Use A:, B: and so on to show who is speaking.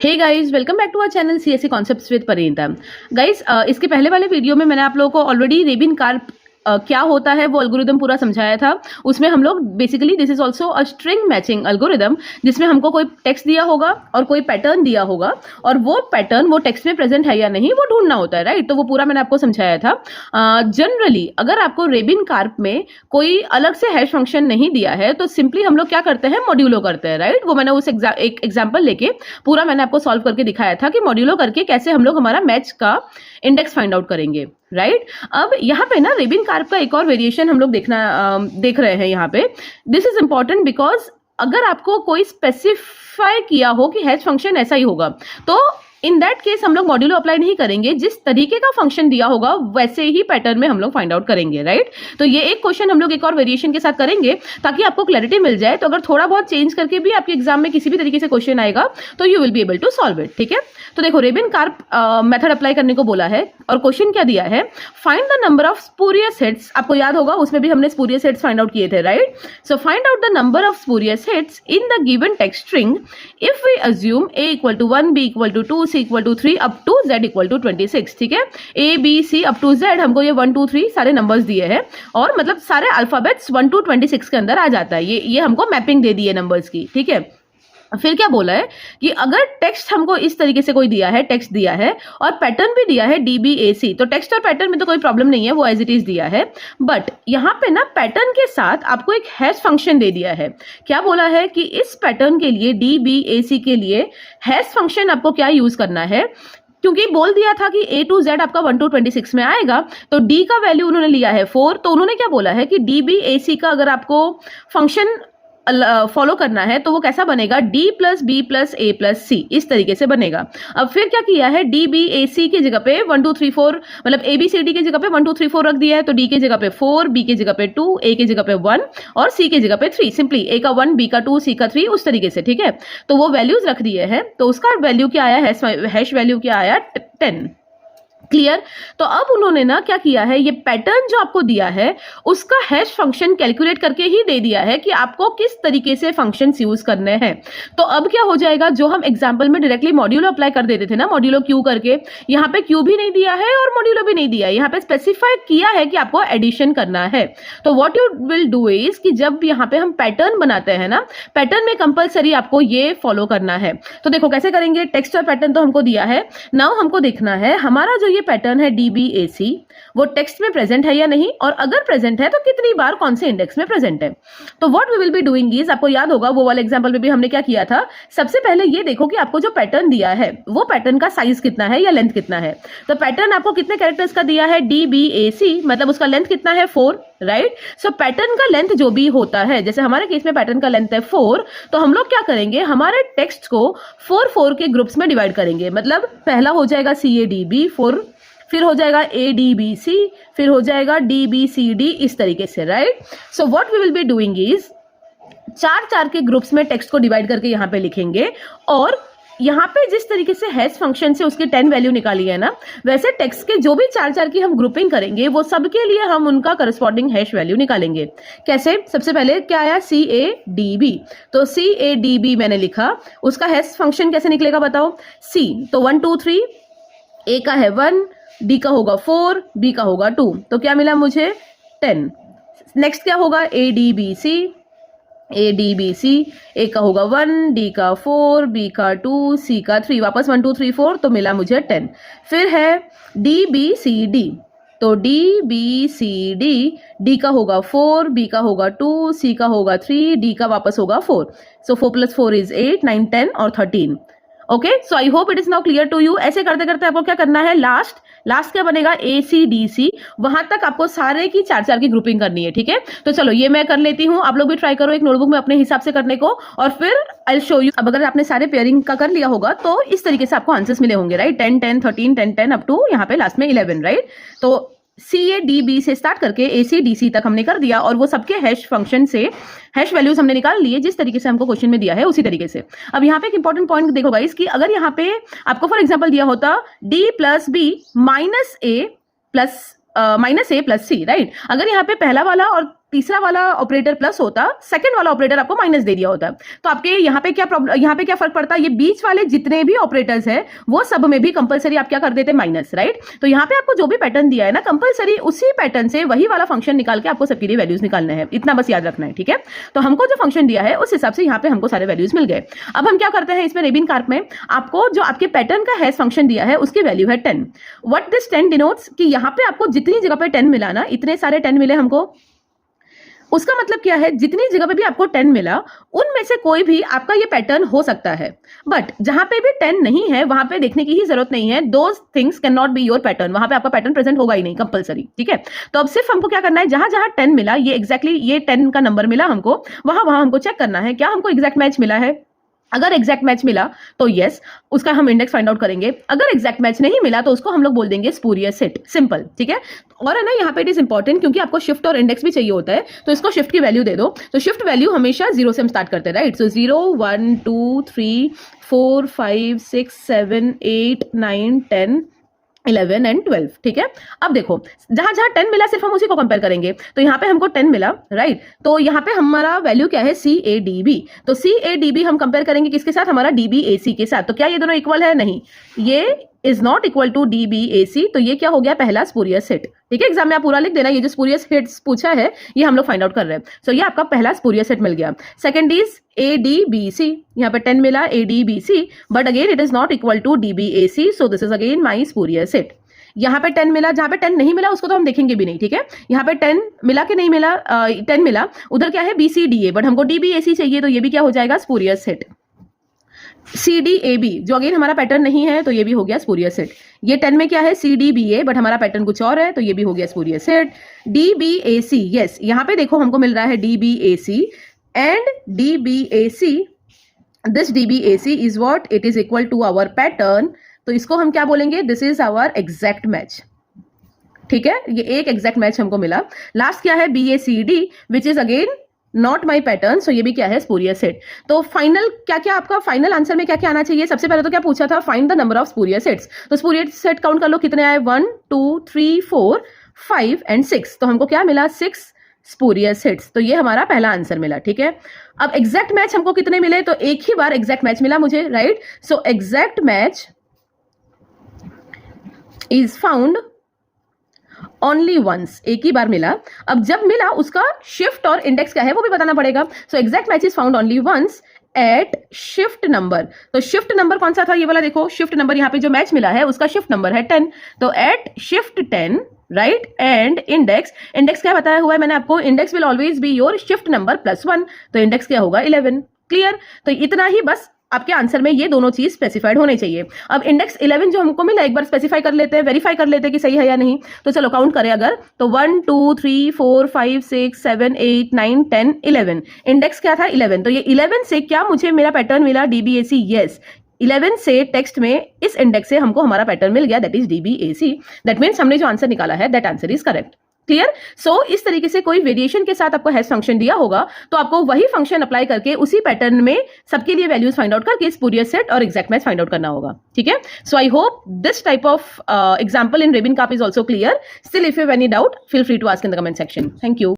A: Hey guys, welcome back to our channel CSC concepts with Parineeta. Guys, इसके पहले वाले video में मैंने आप लोगों को ऑलरेडी रेबिन कार्प क्या होता है वो एल्गोरिदम पूरा समझाया था। उसमें हम लोग basically this is also a string matching algorithm, जिसमें हमको कोई टेक्स्ट दिया होगा और कोई पैटर्न दिया होगा और वो पैटर्न वो टेक्स्ट में प्रेजेंट है या नहीं वो ढूंढना होता है, राइट। तो वो पूरा मैंने आपको समझाया था। जनरली अगर आपको रेबिन कार्प में कोई अलग से हैश फंक्शन नहीं दिया है तो सिंपली हम लोग क्या करते हैं, मॉड्यूलो करते हैं, राइट। वो मैंने उस एक एग्जाम्पल लेके पूरा मैंने आपको सॉल्व करके दिखाया था कि मॉड्यूलो करके कैसे हम लोग हमारा मैच का इंडेक्स फाइंड आउट करेंगे, राइट। अब यहाँ पे ना रेबिन कार्प का एक और वेरिएशन हम लोग देख रहे हैं यहाँ पे। दिस इज इंपॉर्टेंट बिकॉज अगर आपको कोई स्पेसिफाई किया हो कि हैश फंक्शन ऐसा ही होगा तो इन दैट केस हम लोग मॉड्यूलो अप्लाई नहीं करेंगे। जिस तरीके का फंक्शन दिया होगा वैसे ही पैटर्न में हम लोग फाइंड आउट करेंगे, राइट। तो ये एक क्वेश्चन हम लोग एक और वेरिएशन के साथ करेंगे ताकि आपको क्लैरिटी मिल जाए। तो अगर थोड़ा बहुत चेंज करके भी आपके एग्जाम में किसी भी तरीके से क्वेश्चन आएगा तो you will be able to solve it, ठीक है। तो देखो, रेबिन कार्प मेथड अप्लाई करने को बोला है और क्वेश्चन क्या दिया है, find the number of spurious hits. आपको याद होगा उसमें भी हमने स्पूरियस हिट्स फाइंड आउट किए थे, right. So find out the number of spurious hits in the given text string if we assume a = 1, b = 2, c = 3 up to z = 26, ठीक है। a b c up to z हमको ये 1 2 3 सारे numbers दिए हैं और मतलब सारे अल्फाबेट्स 1 to 26 के अंदर आ जाता है। ये हमको मैपिंग दे दी है नंबर्स की, ठीक है। फिर क्या बोला है कि अगर टेक्स्ट हमको इस तरीके से कोई दिया है, टेक्स्ट दिया है और पैटर्न भी दिया है DBAC, तो टेक्स्ट और पैटर्न में तो कोई प्रॉब्लम नहीं है, वो एज इट इज दिया है। बट यहाँ पे ना पैटर्न के साथ आपको एक हैश फंक्शन दे दिया है। क्या बोला है कि इस पैटर्न के लिए DBAC के लिए हैश फंक्शन आपको क्या यूज करना है, क्योंकि बोल दिया था कि A to Z आपका 1 to 26 में आएगा। तो D का वैल्यू उन्होंने लिया है 4। तो उन्होंने क्या बोला है कि DBAC का अगर आपको फंक्शन फॉलो करना है तो वो कैसा बनेगा, D + B + A + C, इस तरीके से बनेगा। अब फिर क्या किया है, DBAC की जगह पे 1 2 3 4 मतलब ABCD की जगह पे 1 2 3 4 रख दिया है। तो D की जगह पे 4, B की जगह पे 2, A की जगह पे 1 और C की जगह पे 3। सिंपली A का 1, B का 2, C का 3, उस तरीके से, ठीक है। तो वो वैल्यूज रख दिए हैं। तो उसका वैल्यू क्या आया, हैश वैल्यू क्या आया, 10। क्लियर। तो अब उन्होंने ना क्या किया है, ये पैटर्न जो आपको दिया है उसका हैश फंक्शन कैलकुलेट करके ही दे दिया है कि आपको किस तरीके से फंक्शंस यूज करने हैं। तो अब क्या हो जाएगा, जो हम एग्जांपल में डायरेक्टली मॉड्यूलो अप्लाई कर देते थे ना, मॉड्यूलो क्यू करके, यहाँ पे क्यू भी नहीं दिया है और मॉड्यूलो भी नहीं दिया है। यहाँ पे स्पेसिफाई किया है कि आपको एडिशन करना है। तो what you will do is कि जब यहाँ पे हम पैटर्न बनाते हैं ना, पैटर्न में कंपलसरी आपको ये फॉलो करना है। तो देखो कैसे करेंगे, टेक्स्ट और पैटर्न तो हमको दिया है। नाउ हमको देखना है हमारा जो ये पैटर्न है DBAC वो टेक्स्ट में प्रेजेंट है या नहीं, और अगर प्रेजेंट है तो कितनी बार कौन से इंडेक्स में प्रेजेंट है। तो what we will be doing is, आपको याद होगा वो वाले एग्जांपल में भी हमने क्या किया था, सबसे पहले ये देखो कि आपको जो पैटर्न दिया है वो पैटर्न का साइज कितना है या लेंथ कितना है। तो पैटर्न आपको कितने कैरेक्टर्स का दिया है, DBAC, मतलब उसका लेंथ कितना है, 4, राइट। सो पैटर्न का लेंथ जो भी होता है, जैसे हमारे केस में पैटर्न का लेंथ है 4, तो हम लोग क्या करेंगे, हमारे टेक्स्ट को 4 के ग्रुप्स में डिवाइड करेंगे। मतलब पहला हो जाएगा CADB 4, फिर हो जाएगा ADBC, फिर हो जाएगा DBCD, इस तरीके से, right. So what we will be doing is 4 के ग्रुप्स में टेक्स्ट को डिवाइड करके यहाँ पे लिखेंगे और यहाँ पे जिस तरीके से हैश फंक्शन से उसकी 10 वैल्यू निकाली है ना, वैसे टेक्स्ट के जो भी 4 की हम ग्रुपिंग करेंगे वो सब के लिए हम उनका करस्पॉन्डिंग हैश वैल्यू निकालेंगे। कैसे, सबसे पहले क्या आया, CADB, तो CADB मैंने लिखा, उसका हैश फंक्शन कैसे निकलेगा बताओ, C, तो 1 2 3, A का है 1, D का होगा 4, B का होगा 2, तो क्या मिला मुझे, 10। नेक्स्ट क्या होगा, ADBC, A का होगा 1, D का 4, B का 2, C का 3, वापस 1 2 3 4, तो मिला मुझे 10। फिर है DBCD, तो DBCD, D का होगा 4, B का होगा 2, C का होगा 3, D का वापस होगा 4, सो 4 + 4 इज 8, 9 10 और 13। Okay, so I hope it is now clear to you. ऐसे करते करते आपको क्या करना है, लास्ट क्या बनेगा, ACDC, वहां तक आपको सारे की 4 की ग्रुपिंग करनी है, ठीक है। तो चलो ये मैं कर लेती हूँ, आप लोग भी ट्राई करो एक नोटबुक में अपने हिसाब से करने को, और फिर आई शो यू। अब अगर आपने सारे पेयरिंग का कर लिया होगा तो इस तरीके से आपको आंसर्स मिले होंगे, राइट। 10 10 13 10 10 अप टू यहाँ पे लास्ट में 11, राइट। तो CADB से स्टार्ट करके ACDC तक हमने कर दिया और वो सबके हैश फंक्शन से हैश वैल्यूज हमने निकाल लिए जिस तरीके से हमको क्वेश्चन में दिया है उसी तरीके से। अब यहाँ पे एक इंपॉर्टेंट पॉइंट देखो गाइस कि अगर यहाँ पे आपको फॉर एग्जांपल दिया होता D + B - A + C, right. अगर यहाँ पे पहला वाला और तीसरा वाला ऑपरेटर प्लस होता, सेकंड वाला ऑपरेटर आपको माइनस दे दिया होता, तो आपके यहाँ पे क्या प्रॉब्लम, यहाँ पे क्या फर्क पड़ता है, ये बीच वाले जितने भी ऑपरेटर्स हैं वो सब में भी कंपलसरी आप क्या कर देते माइनस, राइट। तो यहाँ पे आपको जो भी पैटर्न दिया है ना, कंपलसरी उसी पैटर्न से वही वाला फंक्शन निकाल के आपको सबके लिए वैल्यूज निकालना है, इतना बस याद रखना है, ठीक है। तो हमको जो फंक्शन दिया है उस हिसाब से यहाँ पे हमको सारे वैल्यूज मिल गए। अब हम क्या करते हैं इसमें रेबिन कार्प में, आपको जो आपके पैटर्न का हैश फंक्शन दिया है उसकी वैल्यू है 10। व्हाट दिस 10 डिनोट्स कि यहाँ पे आपको जितनी जगह पे 10 मिला ना, इतने सारे 10 मिले हमको, उसका मतलब क्या है, जितनी जगह पे भी आपको 10 मिला उनमें से कोई भी आपका ये पैटर्न हो सकता है। बट जहां पे भी 10 नहीं है वहां पे देखने की ही जरूरत नहीं है, those things can not be your pattern, वहां पे आपका पैटर्न प्रेजेंट होगा ही नहीं कंपलसरी, ठीक है। तो अब सिर्फ हमको क्या करना है, जहां जहां 10 मिला, ये एग्जैक्टली ये 10 का नंबर मिला हमको, वहां वहां हमको चेक करना है क्या हमको एग्जैक्ट मैच मिला है। अगर एग्जैक्ट मैच मिला तो यस, उसका हम इंडेक्स फाइंड आउट करेंगे। अगर एग्जैक्ट मैच नहीं मिला तो उसको हम लोग बोल देंगे स्पूरियस सेट, सिंपल, ठीक है। और है ना, यहाँ पे इट इज इंपॉर्टेंट क्योंकि आपको शिफ्ट और इंडेक्स भी चाहिए होता है, तो इसको शिफ्ट की वैल्यू दे दो। तो शिफ्ट वैल्यू हमेशा 0 से हम स्टार्ट करते हैं, राइट। सो 0 1 2 3 4 5 6 7 8 9 10 11 एंड 12, ठीक है। अब देखो जहां जहां 10 मिला सिर्फ हम उसी को कंपेयर करेंगे, तो यहाँ पे हमको 10 मिला, राइट। तो यहाँ पे हमारा वैल्यू क्या है, CADB। तो CADB हम कंपेयर करेंगे किसके साथ, हमारा DBAC के साथ। तो क्या ये दोनों इक्वल है, नहीं, ये is not equal to DBAC। तो ये क्या हो गया, पहला स्पूरियस सेट, ठीक है। एग्जाम में आप पूरा लिख देना, ये जो स्पूरियस सेट्स पूछा है ये हम लोग फाइंड आउट कर रहे हैं। सो ये आपका पहला स्पूरियस सेट मिल गया। सेकंड इज ADBC, यहाँ पे 10 मिला ADBC, but again it is not equal to DBAC, so this is again my spurious set. यहाँ पे 10 मिला, जहां पे 10 नहीं मिला उसको तो हम देखेंगे भी नहीं, ठीक है। यहाँ पे 10 मिला कि नहीं मिला, 10 मिला, उधर क्या है BCDA, बट हमको DBAC चाहिए, तो ये भी क्या हो जाएगा स्पूरियस सेट। CDAB जो अगेन हमारा पैटर्न नहीं है, तो ये भी हो गया स्पूरियस सेट। ये 10 में क्या है CDBA, बट हमारा पैटर्न कुछ और है, तो ये भी हो गया स्पूरियस सेट। DBAC, यस, यहाँ पे देखो हमको मिल रहा है DBAC and DBAC, this DBAC is what, it is equal to our pattern. तो इसको हम क्या बोलेंगे, this is our exact match, ठीक है। ये एक एग्जैक्ट मैच हमको मिला। लास्ट क्या है BACD, which is again not my pattern, so ये भी क्या है स्पूरियस सेट। तो फाइनल क्या क्या आपका फाइनल आंसर में क्या क्या आना चाहिए, सबसे पहले तो क्या पूछा था, find the number of spurious sets. तो स्पूरियस सेट काउंट कर लो कितने आए, 1 2 3 4 5 एंड 6। तो हमको क्या मिला, 6 स्पूरियस सेट्स। तो ये हमारा पहला आंसर मिला, ठीक है। अब एग्जैक्ट मैच हमको कितने मिले, तो एक ही बार एग्जैक्ट मैच मिला मुझे, right. So exact match is found only once, एक ही बार मिला। अब जब मिला उसका शिफ्ट और इंडेक्स क्या है वो भी बताना पड़ेगा। So exact match is found only once at shift number. तो शिफ्ट नंबर कौन सा था, ये वाला देखो, शिफ्ट नंबर यहाँ पे जो मैच मिला है उसका शिफ्ट नंबर है 10, तो at shift 10, right. And index, index क्या बताया हुआ है मैंने आपको, index will always be your shift number +1, तो इंडेक्स क्या होगा 11, क्लियर। तो इतना ही बस आपके आंसर में ये दोनों चीज स्पेसिफाइड होने चाहिए। अब इंडेक्स 11 जो हमको मिला, एक बार स्पेसिफाई कर लेते हैं, वेरीफाई कर लेते हैं कि सही है या नहीं। तो चलो काउंट करें अगर, तो 1 2 3 4 5 6 7 8 9 10 11, इंडेक्स क्या था 11। तो ये 11 से क्या मुझे मेरा पैटर्न मिला DBAC, यस। 11 से टेक्स्ट में इस इंडेक्स से हमको हमारा पैटर्न मिल गया, that is DBAC। That means हमने जो आंसर निकाला है that answer is correct, clear. So इस तरीके से कोई वेरिएशन के साथ आपको हैश फंक्शन दिया होगा तो आपको वही फंक्शन अप्लाई करके उसी पैटर्न में सबके लिए वैल्यूज फाइंड आउट करके स्पूरियस सेट और एग्जैक्ट मैच फाइंड आउट करना होगा, ठीक है। So I hope this type of example in Rabin Karp is also clear. Still if you have any doubt, feel free to ask in the comment section. Thank you.